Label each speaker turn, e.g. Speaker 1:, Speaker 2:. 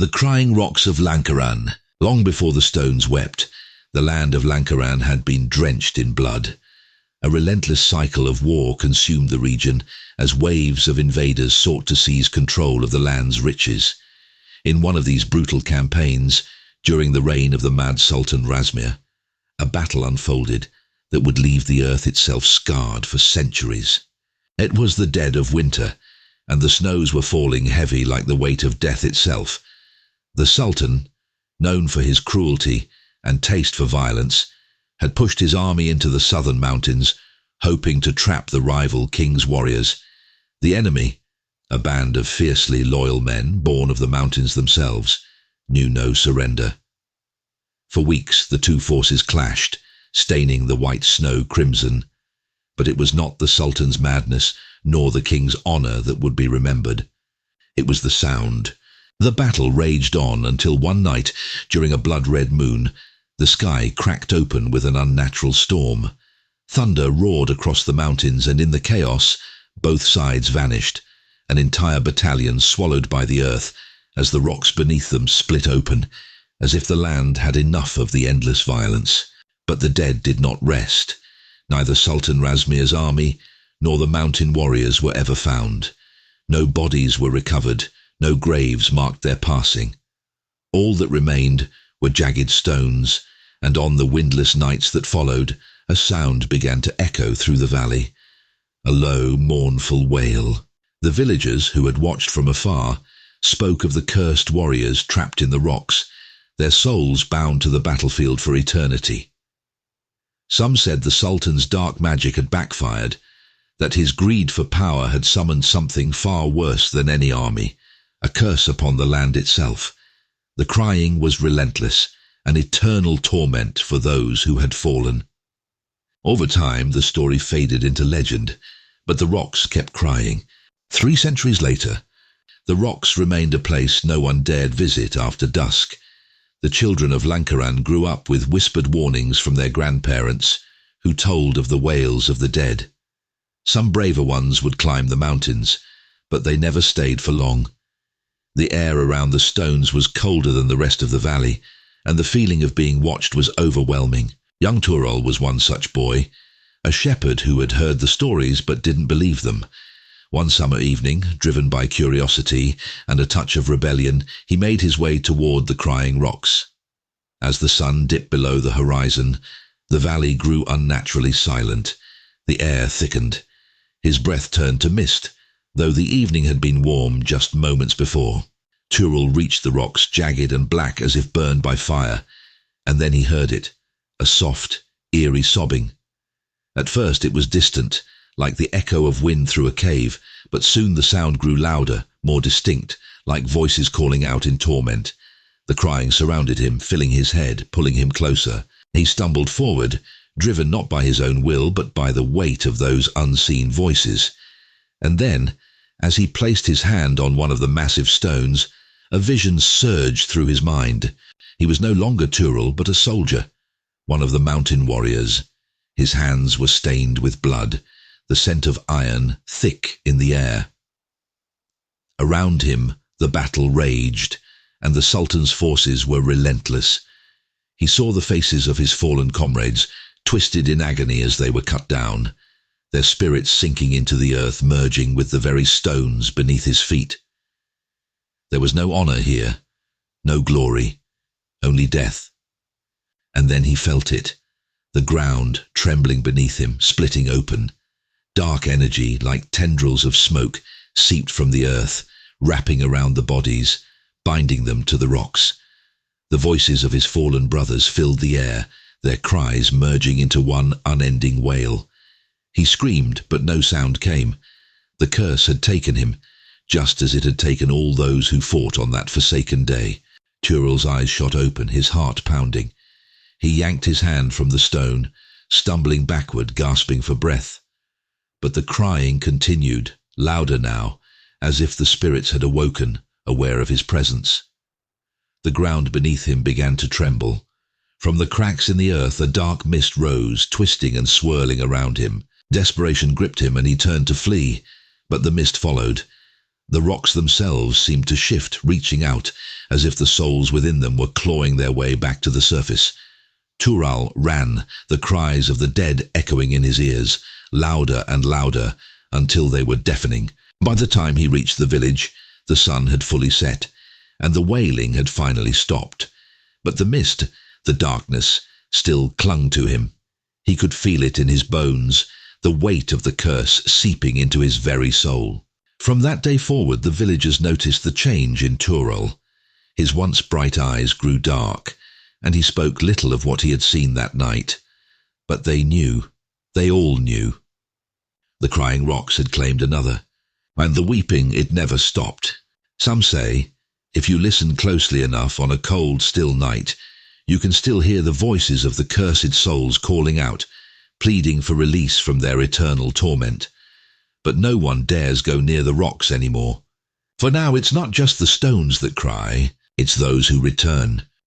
Speaker 1: The Crying Rocks of Lankaran. Long before the stones wept, the land of Lankaran had been drenched in blood. A relentless cycle of war consumed the region as waves of invaders sought to seize control of the land's riches. In one of these brutal campaigns, during the reign of the mad Sultan Razmir, a battle unfolded that would leave the earth itself scarred for centuries. It was the dead of winter, and the snows were falling heavy like the weight of death itself. The Sultan, known for his cruelty and taste for violence, had pushed his army into the southern mountains, hoping to trap the rival king's warriors. The enemy, a band of fiercely loyal men born of the mountains themselves, knew no surrender. For weeks the two forces clashed, staining the white snow crimson. But it was not the Sultan's madness, nor the king's honor that would be remembered. It was the sound. The battle raged on until one night, during a blood-red moon, the sky cracked open with an unnatural storm. Thunder roared across the mountains, and in the chaos, both sides vanished, an entire battalion swallowed by the earth, as the rocks beneath them split open, as if the land had enough of the endless violence. But the dead did not rest. Neither Sultan Razmir's army nor the mountain warriors were ever found. No bodies were recovered, no graves marked their passing. All that remained were jagged stones, and on the windless nights that followed, a sound began to echo through the valley, a low, mournful wail. The villagers, who had watched from afar, spoke of the cursed warriors trapped in the rocks, their souls bound to the battlefield for eternity. Some said the Sultan's dark magic had backfired, that his greed for power had summoned something far worse than any army, a curse upon the land itself. The crying was relentless, an eternal torment for those who had fallen. Over time the story faded into legend, but the rocks kept crying. 3 centuries later, the rocks remained a place no one dared visit after dusk. The children of Lankaran grew up with whispered warnings from their grandparents, who told of the wails of the dead. Some braver ones would climb the mountains, but they never stayed for long. The air around the stones was colder than the rest of the valley, and the feeling of being watched was overwhelming. Young Turol was one such boy, a shepherd who had heard the stories but didn't believe them. One summer evening, driven by curiosity and a touch of rebellion, he made his way toward the Crying Rocks. As the sun dipped below the horizon, the valley grew unnaturally silent. The air thickened. His breath turned to mist, though the evening had been warm just moments before. Turol reached the rocks, jagged and black as if burned by fire, and then he heard it, a soft, eerie sobbing. At first it was distant, like the echo of wind through a cave, but soon the sound grew louder, more distinct, like voices calling out in torment. The crying surrounded him, filling his head, pulling him closer. He stumbled forward, driven not by his own will, but by the weight of those unseen voices. And then, as he placed his hand on one of the massive stones, a vision surged through his mind. He was no longer Turol, but a soldier, one of the mountain warriors. His hands were stained with blood, the scent of iron thick in the air. Around him the battle raged, and the Sultan's forces were relentless. He saw the faces of his fallen comrades, twisted in agony as they were cut down, their spirits sinking into the earth, merging with the very stones beneath his feet. There was no honor here, no glory, only death. And then he felt it, the ground trembling beneath him, splitting open. Dark energy, like tendrils of smoke, seeped from the earth, wrapping around the bodies, binding them to the rocks. The voices of his fallen brothers filled the air, their cries merging into one unending wail. He screamed, but no sound came. The curse had taken him, just as it had taken all those who fought on that forsaken day. Turol's eyes shot open, his heart pounding. He yanked his hand from the stone, stumbling backward, gasping for breath. But the crying continued, louder now, as if the spirits had awoken, aware of his presence. The ground beneath him began to tremble. From the cracks in the earth a dark mist rose, twisting and swirling around him. Desperation gripped him, and he turned to flee, but the mist followed. The rocks themselves seemed to shift, reaching out, as if the souls within them were clawing their way back to the surface. Tural ran, the cries of the dead echoing in his ears, louder and louder, until they were deafening. By the time he reached the village, the sun had fully set, and the wailing had finally stopped. But the mist, the darkness, still clung to him. He could feel it in his bones, the weight of the curse seeping into his very soul. From that day forward the villagers noticed the change in Tural. His once bright eyes grew dark, and he spoke little of what he had seen that night. But they knew. They all knew. The crying rocks had claimed another, and the weeping, it never stopped. Some say, if you listen closely enough on a cold, still night, you can still hear the voices of the cursed souls calling out, pleading for release from their eternal torment. But no one dares go near the rocks anymore. For now it's not just the stones that cry, it's those who return.